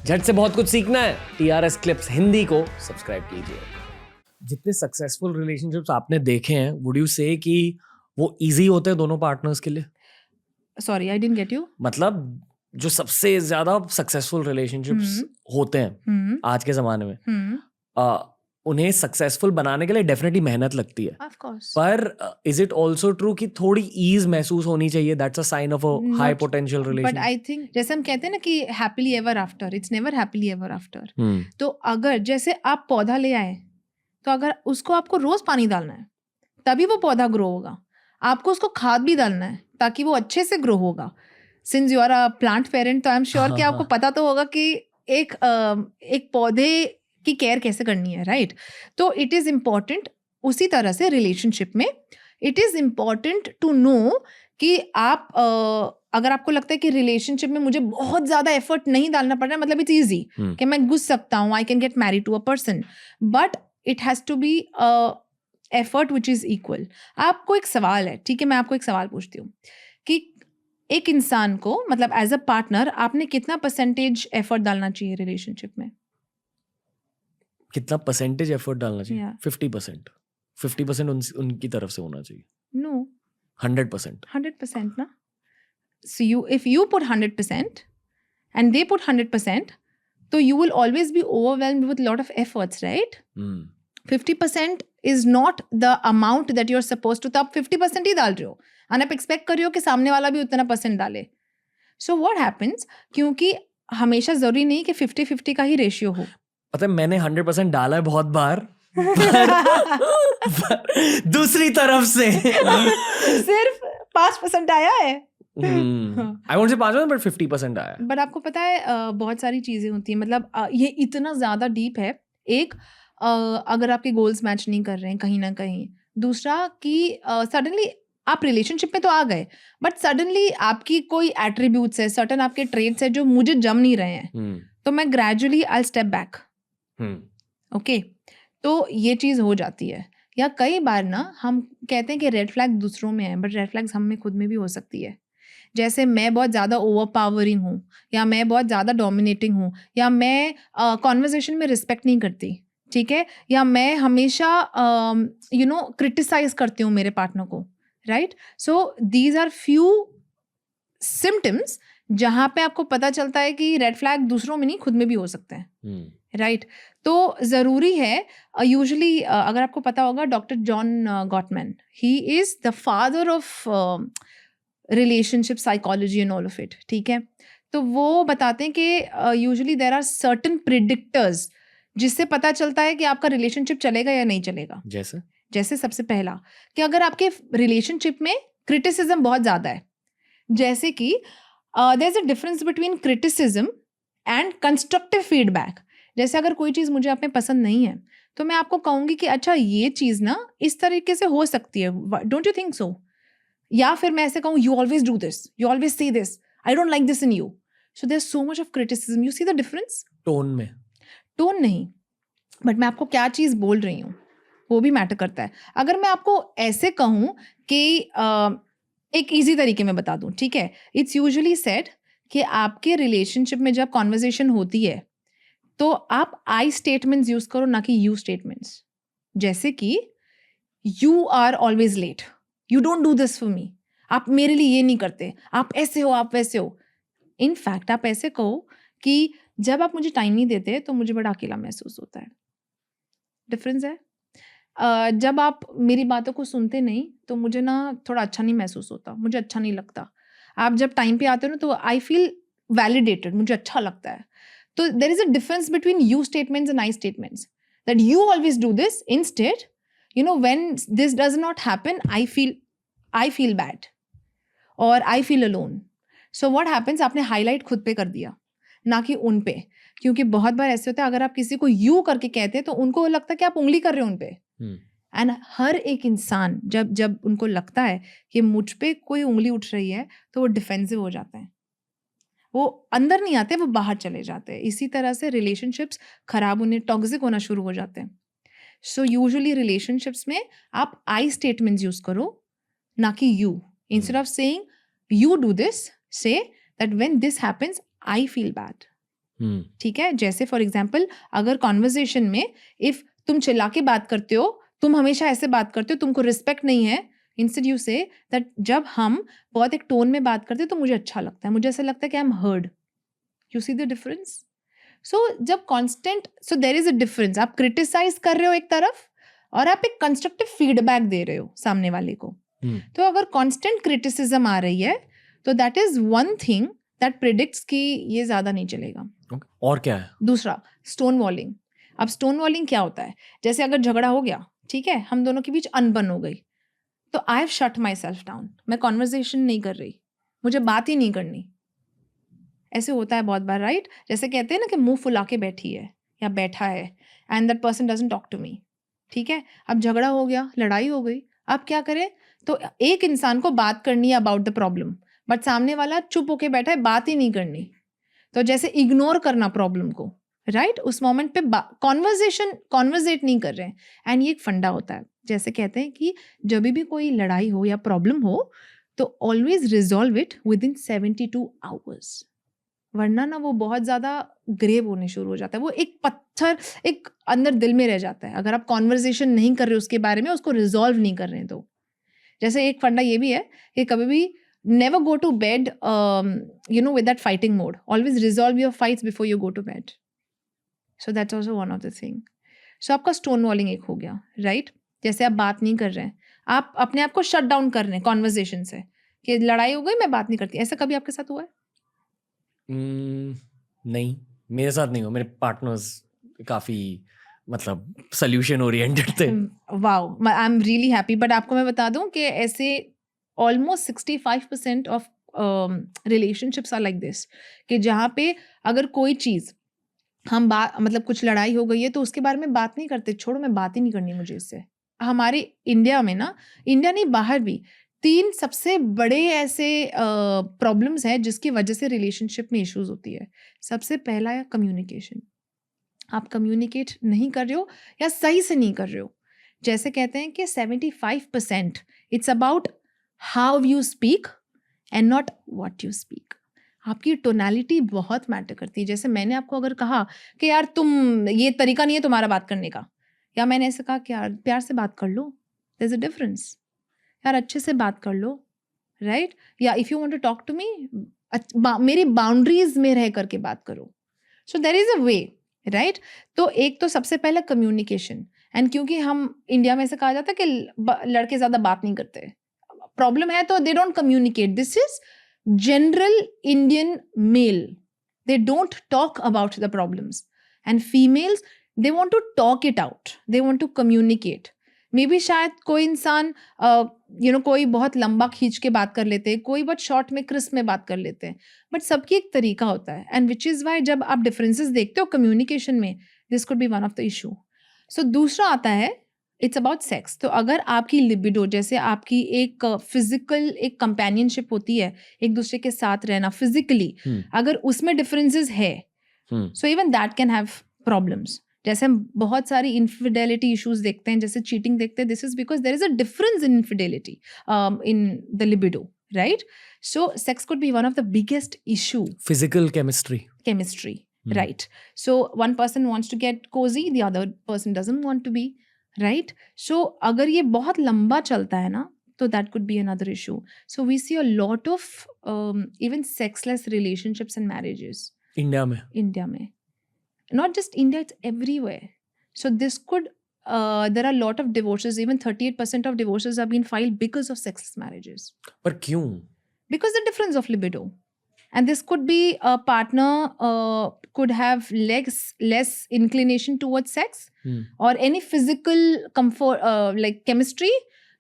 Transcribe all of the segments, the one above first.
झट से बहुत कुछ सीखना है, TRS क्लिप्स हिंदी को सब्सक्राइब कीजिए। जितने सक्सेसफुल रिलेशनशिप्स आपने देखे हैं, वुड यू से कि वो इजी होते हैं दोनों पार्टनर्स के लिए? Sorry, I didn't get you. मतलब जो सबसे ज्यादा सक्सेसफुल रिलेशनशिप्स होते हैं आज के जमाने में, उन्हें सक्सेसफुल बनाने के लिए डेफिनेटली मेहनत लगती है। Of course. पर इज इट ऑल्सो ट्रू कि थोड़ी ईज महसूस होनी चाहिए? That's a sign of a high potential but relation. I think जैसे हम कहते हैं ना कि happily ever after, it's never happily ever after. तो अगर जैसे आप पौधा ले आए, तो अगर उसको आपको रोज पानी डालना है तभी वो पौधा ग्रो होगा। आपको उसको खाद भी डालना है ताकि वो अच्छे से ग्रो होगा। Since you are a plant parent, तो आई एम श्योर कि आपको पता तो होगा कि एक पौधे की केयर कैसे करनी है, राइट? तो इट इज इम्पॉर्टेंट। उसी तरह से रिलेशनशिप में it is important to know कि आप अगर आपको लगता है कि रिलेशनशिप में मुझे बहुत ज्यादा एफर्ट नहीं डालना पड़ रहा है, मतलब इट्स ईजी कि मैं घुस सकता हूँ, I can get married to a person, but it has to be effort which is equal. आपको एक सवाल है, ठीक है, मैं आपको एक सवाल पूछती हूँ कि एक इंसान को, मतलब एज अ पार्टनर, आपने कितना परसेंटेज एफर्ट डालना चाहिए रिलेशनशिप में? कितना परसेंटेज एफर्ट डालना चाहिए? Yeah. 50%। 50% उनकी तरफ से होना चाहिए। No, 100%। 100% ना। So if you put 100% and they put 100%, so you will always be overwhelmed with a lot of efforts, right? 50% is not the amount that you're supposed to, तो आप 50% ही डाल रहे हो और आप एक्सपेक्ट कर रहे हो कि सामने वाला भी उतना परसेंट डाले। सो व्हाट हैपेंस, क्योंकि हमेशा जरूरी नहीं कि 50-50 का ही रेशियो हो। पता है मैंने 100% डाला है बहुत बार, पर दूसरी तरफ से सिर्फ 5% आया है। आई वोंट से 5%, बट 50% आया है। बट आपको पता है बहुत सारी चीजें होती हैं, मतलब ये इतना ज्यादा डीप है। एक, अगर आपके गोल्स मैच नहीं कर रहे हैं कहीं ना कहीं। दूसरा कि सडनली आप रिलेशनशिप में तो आ गए, बट सडनली आपकी कोई एट्रीब्यूट्स है, सर्टन आपके ट्रेट्स है जो मुझे जम नहीं रहे हैं, तो मैं gradually I step back. Okay, तो ये चीज हो जाती है। या कई बार ना हम कहते हैं कि रेड फ्लैग दूसरों में है, बट रेड फ्लैग्स हम में खुद में भी हो सकती है। जैसे मैं बहुत ज़्यादा ओवर पावरिंग हूँ, या मैं बहुत ज़्यादा डोमिनेटिंग हूँ, या मैं कॉन्वर्सेशन में रिस्पेक्ट नहीं करती, ठीक है, या मैं हमेशा क्रिटिसाइज करती हूँ मेरे पार्टनर को, right? So these are few symptoms जहाँ पे आपको पता चलता है कि रेड फ्लैग दूसरों में नहीं, खुद में भी हो सकते हैं, राइट? तो ज़रूरी है, यूजुअली अगर आपको पता होगा, doctor John Gottman, he is the father of relationship psychology and all of it, ठीक है? तो वो बताते हैं कि usually there are certain predictors जिससे पता चलता है कि आपका रिलेशनशिप चलेगा या नहीं चलेगा। जैसे सबसे पहला कि अगर आपके रिलेशनशिप में क्रिटिसिज्म बहुत ज़्यादा है, जैसे कि there is a difference between criticism and constructive feedback. जैसे अगर कोई चीज़ मुझे आप में पसंद नहीं है, तो मैं आपको कहूँगी कि अच्छा ये चीज़ ना इस तरीके से हो सकती है, डोंट यू थिंक सो? या फिर मैं ऐसे कहूँ, you always do this, you always see this, I don't like this in you. So there is so much of criticism. You see the difference? Tone नहीं, बट मैं आपको क्या चीज़ बोल रही हूँ वो भी मैटर करता है। अगर मैं आपको ऐसे कहूँ कि एक ईजी तरीके में बता दूँ, ठीक है, इट्स यूजुअली सेड कि आपके रिलेशनशिप में जब कॉन्वर्जेशन होती है तो आप आई स्टेटमेंट्स यूज करो, ना कि यू स्टेटमेंट्स। जैसे कि you are always late, you don't do this for me, आप मेरे लिए ये नहीं करते, आप ऐसे हो, आप वैसे हो। इनफैक्ट आप ऐसे कहो कि जब आप मुझे टाइम नहीं देते तो मुझे बड़ा अकेला महसूस होता है। डिफरेंस है। जब आप मेरी बातों को सुनते नहीं तो मुझे ना थोड़ा अच्छा नहीं महसूस होता, मुझे अच्छा नहीं लगता। आप जब टाइम पे आते हो ना तो आई फील वैलिडेटेड, मुझे अच्छा लगता है। तो there is a difference between you statements and I statements, that you always do this, instead when this does not happen, I feel bad or I feel alone. So what happens, आपने highlight खुद पे कर दिया, ना कि उन पे। क्योंकि बहुत बार ऐसे होता है, अगर आप किसी को यू करके कहते हैं तो उनको लगता है कि आप उंगली कर रहे हो उन पे। एंड हर एक इंसान जब उनको लगता है कि मुझ पे कोई उंगली उठ रही है तो वो डिफेंसिव हो जाते हैं, वो अंदर नहीं आते, वो बाहर चले जाते हैं। इसी तरह से रिलेशनशिप्स खराब होने, टॉक्सिक होना शुरू हो जाते हैं। सो यूजुअली रिलेशनशिप्स में आप आई स्टेटमेंट्स यूज करो, ना कि you. Instead of saying you do this, say that when this happens I feel bad. ठीक है, जैसे फॉर एग्जाम्पल अगर कॉन्वर्जेशन में इफ तुम चिल्ला के बात करते हो, तुम हमेशा ऐसे बात करते हो, तुमको रिस्पेक्ट नहीं है, इंस्टेड यू से दैट जब हम बहुत एक टोन में बात करते हैं तो मुझे अच्छा लगता है, मुझे ऐसा लगता है कि I am heard. You see the difference. So जब constant, so there is a difference. आप क्रिटिसाइज कर रहे हो एक तरफ और आप एक कंस्ट्रक्टिव फीडबैक दे रहे हो सामने वाले को. तो अगर कांस्टेंट क्रिटिसिज्म आ रही है तो that is one thing that predicts कि ये ज्यादा नहीं चलेगा. और क्या है? दूसरा, स्टोन वॉलिंग. अब स्टोन वॉलिंग क्या होता है? जैसे अगर झगड़ा हो गया, ठीक है, हम दोनों के बीच अनबन हो गई, तो I have shut my self down. मैं कॉन्वर्जेशन नहीं कर रही, मुझे बात ही नहीं करनी. ऐसे होता है बहुत बार, राइट? जैसे कहते हैं ना कि मुंह फुला के बैठी है या बैठा है and that person doesn't talk to me. ठीक है, अब झगड़ा हो गया, लड़ाई हो गई, अब क्या करें? तो एक इंसान को बात करनी है अबाउट द प्रॉब्लम, बट सामने वाला चुप होके बैठा है, बात ही नहीं करनी. तो जैसे इग्नोर करना प्रॉब्लम को, राइट? उस मोमेंट पे कॉन्वर्जेट नहीं कर रहे हैं. एंड ये एक फंडा होता है. जैसे कहते हैं कि जब भी कोई लड़ाई हो या प्रॉब्लम हो तो always resolve it with in 72 hours, वरना ना वो बहुत ज़्यादा ग्रेव होने शुरू हो जाता है. वो एक पत्थर एक अंदर दिल में रह जाता है अगर आप कॉन्वर्जेशन नहीं कर रहे उसके बारे में, उसको रिजॉल्व नहीं कर रहे हैं. तो जैसे एक फंडा ये भी है कि कभी भी never go to bed with that fighting mode. Always resolve your fights before you go to bed. So that's also one of the thing. So आपका स्टोन वॉलिंग एक हो गया, राइट? जैसे आप बात नहीं कर रहे हैं, आप अपने आप को शट डाउन कर रहे हैं कॉन्वर्जेशन से कि लड़ाई हो गई, मैं बात नहीं करती. ऐसा कभी आपके साथ हुआ है? नहीं, मेरे साथ नहीं हुआ. मेरे पार्टनर्स काफी मतलब सोल्यूशन ओरिएंटेड थे. Wow, I am really happy. But आपको मैं बता दूं कि ऐसे almost 65% of relationships are like this, कि जहाँ पे अगर कोई चीज़ हम मतलब कुछ लड़ाई हो गई है तो उसके बारे में बात नहीं करते, छोड़ो मैं बात ही नहीं करनी मुझे इससे. हमारे इंडिया में ना, इंडिया नहीं बाहर भी 3 सबसे बड़े ऐसे प्रॉब्लम्स हैं जिसकी वजह से रिलेशनशिप में इश्यूज होती है. सबसे पहला है कम्युनिकेशन. आप कम्युनिकेट नहीं कर रहे हो या सही से नहीं कर रहे हो. जैसे कहते हैं कि 75% it's about how you speak and not what you speak. आपकी टोनैलिटी बहुत मैटर करती है. जैसे मैंने आपको अगर कहा कि यार तुम, ये तरीका नहीं है तुम्हारा बात करने का, या मैंने ऐसे कहा कि यार प्यार से बात कर लो, देयर इज अ डिफरेंस. यार अच्छे से बात कर लो, राइट? या if you want to talk to me, मेरी बाउंड्रीज में रह करके बात करो. So there is a way, right? तो एक तो सबसे पहला कम्युनिकेशन. एंड क्योंकि हम इंडिया में ऐसे कहा जाता है कि लड़के ज्यादा बात नहीं करते, प्रॉब्लम है तो they don't communicate. This is general Indian male. They don't talk about the problems. And females, they want to talk it out, they want to communicate. Maybe शायद कोई इंसान कोई बहुत लंबा खींच के बात कर लेते हैं, कोई बहुत शॉर्ट में क्रिस्प में बात कर लेते हैं, बट सबकी एक तरीका होता है. एंड विच इज़ वाई जब आप डिफरेंसेस देखते हो कम्युनिकेशन में, this could be one of the issue. So दूसरा आता है, इट्स अबाउट सेक्स. तो अगर आपकी लिबिडो, जैसे आपकी एक फिजिकल एक कंपेनियनशिप होती है, एक दूसरे के साथ रहना फिजिकली, अगर उसमें डिफरेंसेस है, so even that can have problems. जैसे हम बहुत सारी इनफिडेलिटी इश्यूज देखते हैं, जैसे चीटिंग देखते हैं, this is because there is a difference in infidelity in the libido, right? So sex could be one of the biggest issue. Physical chemistry, right? So one person wants to get cozy, the other person doesn't want to be, right? So अगर ये बहुत लंबा चलता है ना, तो that could be another issue. So we see a lot of even sexless relationships and marriages. India में. Not just India, it's everywhere. So this could, there are a lot of divorces, even 38% of divorces have been filed because of sexless marriages. पर क्यों? Because the difference of libido. And this could be a partner could have less inclination towards sex or any physical comfort like chemistry,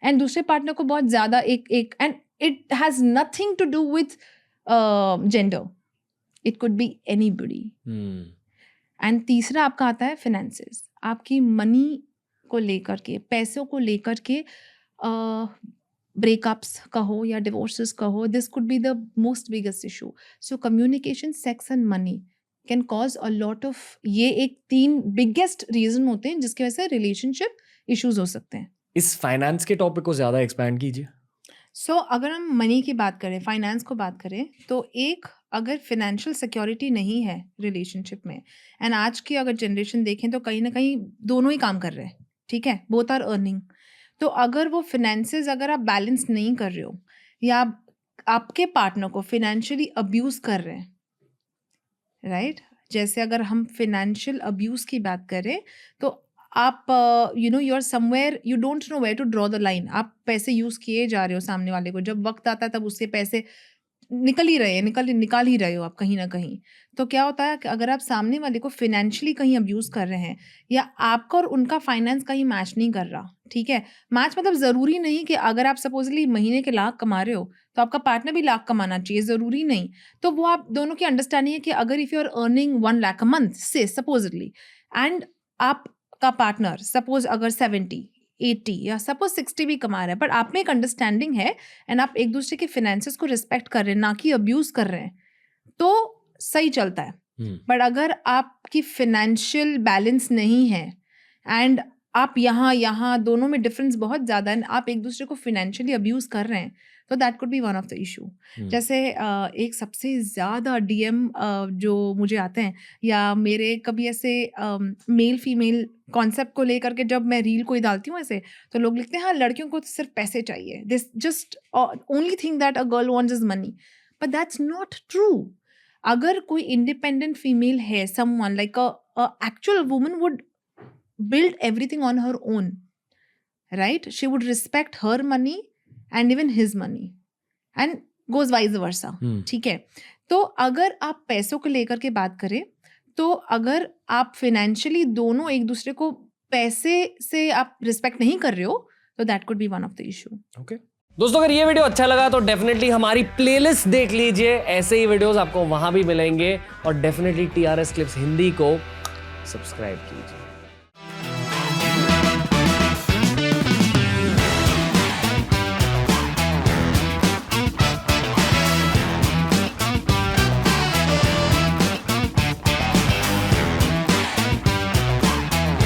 and दूसरे partner को बहुत ज़्यादा एक and it has nothing to do with gender. It could be anybody. And तीसरा आपका आता है finances. आपकी money को लेकर के, पैसों को लेकर के ब्रेकअप्स का हो या डिवोर्सेस का हो, this could be the most biggest issue. So communication, sex and money can cause a lot of, ये एक 3 बिगेस्ट रीजन होते हैं जिसकी वजह से रिलेशनशिप इश्यूज हो सकते हैं. इस फाइनेंस के टॉपिक को ज़्यादा एक्सपैंड कीजिए. सो अगर हम मनी की बात करें, फाइनेंस को बात करें, तो एक अगर फाइनेंशियल सिक्योरिटी नहीं है रिलेशनशिप में, एंड आज की अगर जनरेशन देखें तो कहीं ना कहीं दोनों ही काम कर रहे हैं, ठीक है, बोथ आर अर्निंग। तो अगर वो फिनेंसेस अगर आप बैलेंस नहीं कर रहे हो, या आपके पार्टनर को फिनेंशियली अब्यूज कर रहे हैं, राइट, जैसे अगर हम फिनेंशियल अब्यूज की बात करें तो आप you are somewhere, you don't know where to draw the line. आप पैसे यूज किए जा रहे हो सामने वाले को, जब वक्त आता है तब उससे पैसे निकल ही रहे हैं, निकाल ही रहे हो आप कहीं ना कहीं। तो क्या होता है कि अगर आप सामने वाले को फिनेंशियली कहीं अब्यूज कर रहे हैं, या आपका और उनका फाइनेंस कहीं मैच नहीं कर रहा, ठीक है, मैच मतलब ज़रूरी नहीं कि अगर आप सपोजली महीने के लाख कमा रहे हो तो आपका पार्टनर भी लाख कमाना चाहिए, ज़रूरी नहीं। तो वो आप दोनों की अंडरस्टैंडिंग है कि अगर if you are earning 1 lakh a month से सपोजली, एंड आपका पार्टनर सपोज अगर 70, 80 या सपोज 60 भी कमा रहा है, पर आप में एक अंडरस्टैंडिंग है एंड आप एक दूसरे के फिनेंसेस को रिस्पेक्ट कर रहे हैं, ना कि अब्यूज कर रहे हैं, तो सही चलता है। बट अगर आपकी फिनेंशियल बैलेंस नहीं है एंड आप यहाँ दोनों में डिफरेंस बहुत ज़्यादा है, आप एक दूसरे को फिनेंशियली अब्यूज कर रहे हैं, तो that could be one of the issue. जैसे एक सबसे ज़्यादा डीएम जो मुझे आते हैं, या मेरे कभी ऐसे मेल फीमेल कॉन्सेप्ट को लेकर के जब मैं रील कोई डालती हूँ ऐसे, तो लोग लिखते हैं हाँ लड़कियों को तो सिर्फ पैसे चाहिए, this just only thing that a girl wants is money, but that's not true. अगर कोई इंडिपेंडेंट फीमेल है, someone like a actual woman would build everything on her own, right? She would respect her money and even his money, and goes vice versa, ठीक है। तो अगर आप पैसों को लेकर के बात करें, तो अगर आप फाइनेंशियली दोनों एक दूसरे को पैसे से आप रिस्पेक्ट नहीं कर रहे हो, तो that could be one of the issue. Okay दोस्तों, अगर ये वीडियो अच्छा लगा तो डेफिनेटली हमारी प्लेलिस्ट देख लीजिए, ऐसे ही वीडियोस आपको वहां भी मिलेंगे, और डेफिनेटली TRS क्लिप्स हिंदी को सब्सक्राइब कीजिए।